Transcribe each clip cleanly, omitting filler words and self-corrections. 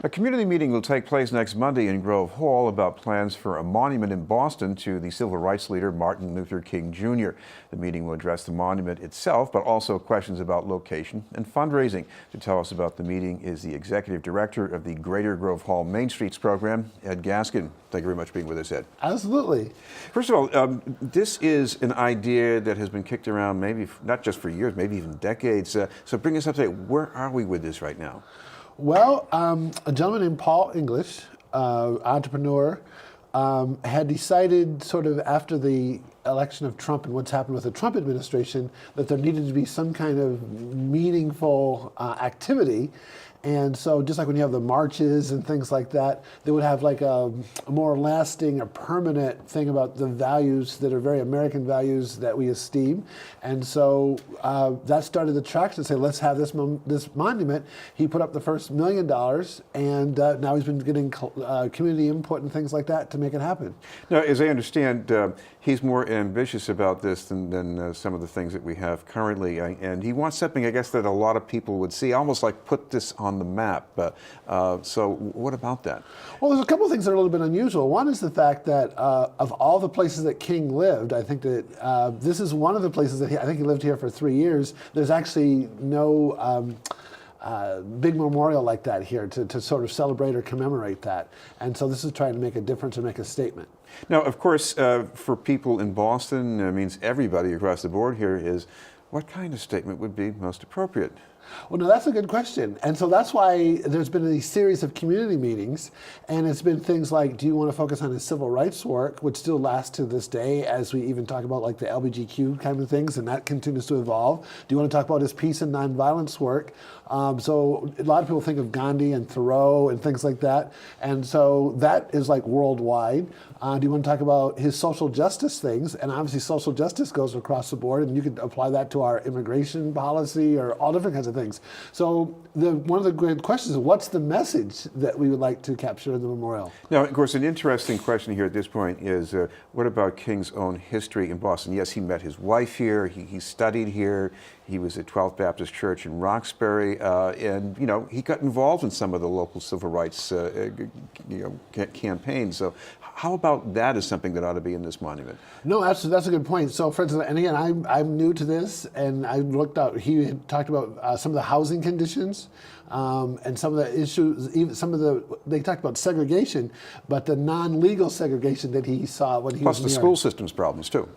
A community meeting will take place next Monday in Grove Hall about plans for a monument in Boston to the civil rights leader Martin Luther King Jr. The meeting will address the monument itself, but also questions about location and fundraising. To tell us about the meeting is the executive director of the Greater Grove Hall Main Streets program, Ed Gaskin. Thank you very much for being with us, Ed. Absolutely. First of all, this is an idea that has been kicked around maybe not just for years, maybe even decades. So bring us up to date. Where are we with this right now? Well, a gentleman named Paul English, entrepreneur, had decided sort of after the election of Trump and what's happened with the Trump administration that there needed to be some kind of meaningful activity. And so just like when you have the marches and things like that, they would have like a more lasting or permanent thing about the values that are very American values that we esteem. And so that started the traction to say, let's have this monument. He put up the first $1 million, and now he's been getting community input and things like that to make it happen. Now, as I understand, he's more ambitious about this than some of the things that we have currently. And he wants something, I guess, that a lot of people would see, almost like put this on the map. So what about that? Well, there's a couple of things that are a little bit unusual. One is the fact that of all the places that King lived, I think that this is one of the places that I think he lived here for 3 years. There's actually no big memorial like that here to sort of celebrate or commemorate that. And so this is trying to make a difference and make a statement. Now, of course, for people in Boston, it means everybody across the board here is, what kind of statement would be most appropriate? Well, no, that's a good question. And so that's why there's been a series of community meetings, and it's been things like, do you want to focus on his civil rights work, which still lasts to this day, as we even talk about like the LGBTQ kind of things, and that continues to evolve. Do you want to talk about his peace and nonviolence work? So a lot of people think of Gandhi and Thoreau and things like that, and so that is like worldwide. Do you want to talk about his social justice things? And obviously social justice goes across the board, and you could apply that to our immigration policy or all different kinds of things. So one of the great questions is, what's the message that we would like to capture in the memorial? Now, of course, an interesting question here at this point is, what about King's own history in Boston? Yes, he met his wife here, he studied here, he was at 12th Baptist Church in Roxbury, and, you know, he got involved in some of the local civil rights campaigns. So how about that as something that ought to be in this monument? No, that's a good point. So, for instance, and again, I'm new to this, and I looked out. He had talked about some of the housing conditions and some of the issues. Even they talked about segregation, but the non-legal segregation that he saw when he was in New York. Plus the school system's problems too.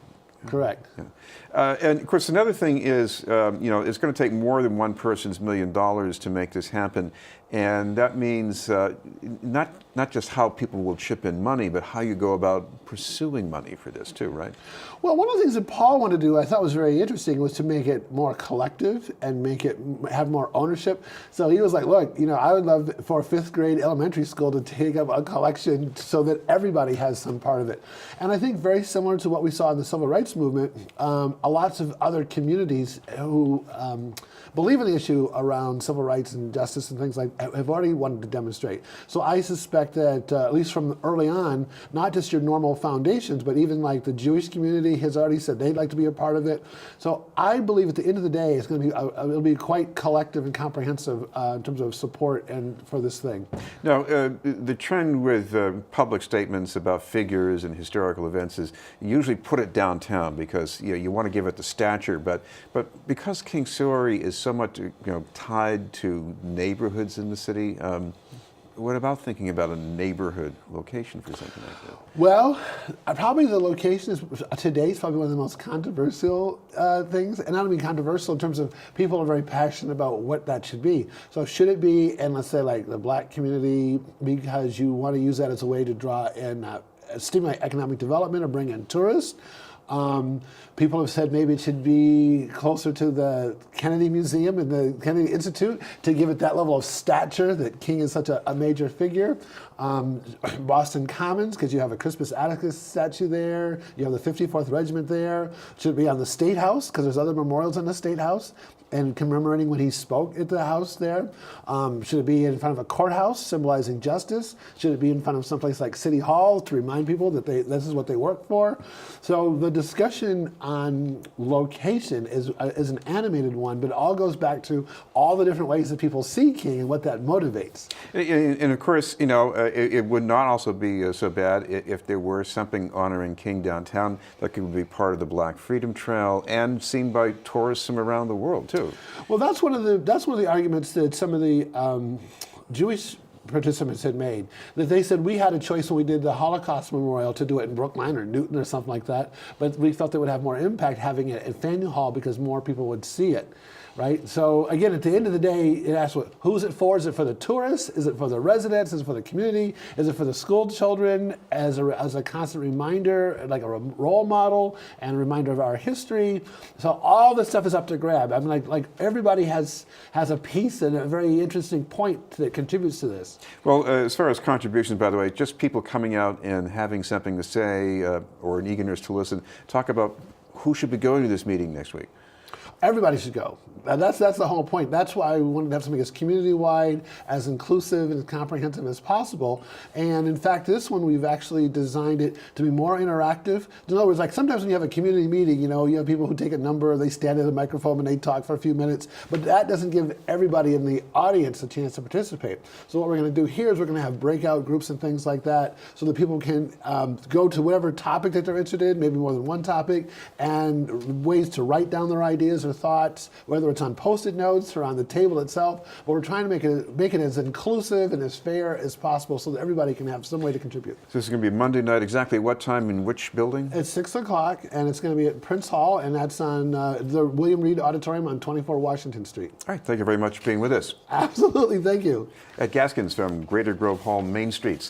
Correct. Yeah. And of course, another thing is, it's going to take more than one person's $1 million to make this happen, and that means not just how people will chip in money, but how you go about pursuing money for this too, right? Well, one of the things that Paul wanted to do, I thought was very interesting, was to make it more collective and make it have more ownership. So he was like, look, I would love for a 5th grade elementary school to take up a collection so that everybody has some part of it. And I think very similar to what we saw in the civil rights movement, lots of other communities who believe in the issue around civil rights and justice and things like that have already wanted to demonstrate. So I suspect that at least from early on, not just your normal foundations, but even like the Jewish community has already said they'd like to be a part of it. So I believe at the end of the day, it's going to be it'll be quite collective and comprehensive in terms of support and for this thing. Now, the trend with public statements about figures and historical events is usually put it downtown because you want to give it the stature, but because King's story is so much tied to neighborhoods in the city. What about thinking about a neighborhood location for something like that? Well, probably the location is today is probably one of the most controversial things, and I don't mean controversial in terms of people are very passionate about what that should be. So should it be in, let's say, like the black community, because you want to use that as a way to draw in stimulate economic development or bring in tourists? People have said maybe it should be closer to the Kennedy Museum and the Kennedy Institute to give it that level of stature that King is such a major figure. Boston Commons, because you have a Crispus Attucks statue there. You have the 54th Regiment there. Should it be on the State House, because there's other memorials on the State House. and commemorating when he spoke at the house there? Should it be in front of a courthouse symbolizing justice? Should it be in front of someplace like City Hall to remind people that this is what they work for? So the discussion on location is an animated one, but it all goes back to all the different ways that people see King and what that motivates. And of course, it would not also be so bad if there were something honoring King downtown that could be part of the Black Freedom Trail and seen by tourists from around the world too. Well, that's one of the arguments that some of the Jewish participants had made, that they said we had a choice when we did the Holocaust Memorial to do it in Brookline or Newton or something like that, but we felt it would have more impact having it at Faneuil Hall because more people would see it. Right? So again, at the end of the day, it asks who's it for? Is it for the tourists? Is it for the residents? Is it for the community? Is it for the school children as a constant reminder, like a role model and a reminder of our history? So all this stuff is up to grab. I mean, like everybody has a piece and a very interesting point that contributes to this. Well, as far as contributions, by the way, just people coming out and having something to say or an eagerness to listen, talk about who should be going to this meeting next week. Everybody should go. That's the whole point. That's why we wanted to have something as community-wide, as inclusive and as comprehensive as possible. And in fact, this one, we've actually designed it to be more interactive. In other words, like sometimes when you have a community meeting, you have people who take a number, they stand at a microphone and they talk for a few minutes, but that doesn't give everybody in the audience a chance to participate. So what we're going to do here is we're going to have breakout groups and things like that so that people can go to whatever topic that they're interested in, maybe more than one topic, and ways to write down their ideas or thoughts, whether it's on Post-it notes or on the table itself. But we're trying to make it as inclusive and as fair as possible so that everybody can have some way to contribute. So this is going to be Monday night. Exactly what time in which building? It's 6 o'clock, and it's going to be at Prince Hall, and that's on the William Reed Auditorium on 24 Washington Street. All right. Thank you very much for being with us. Absolutely. Thank you. At Gaskin's from Greater Grove Hall Main Streets.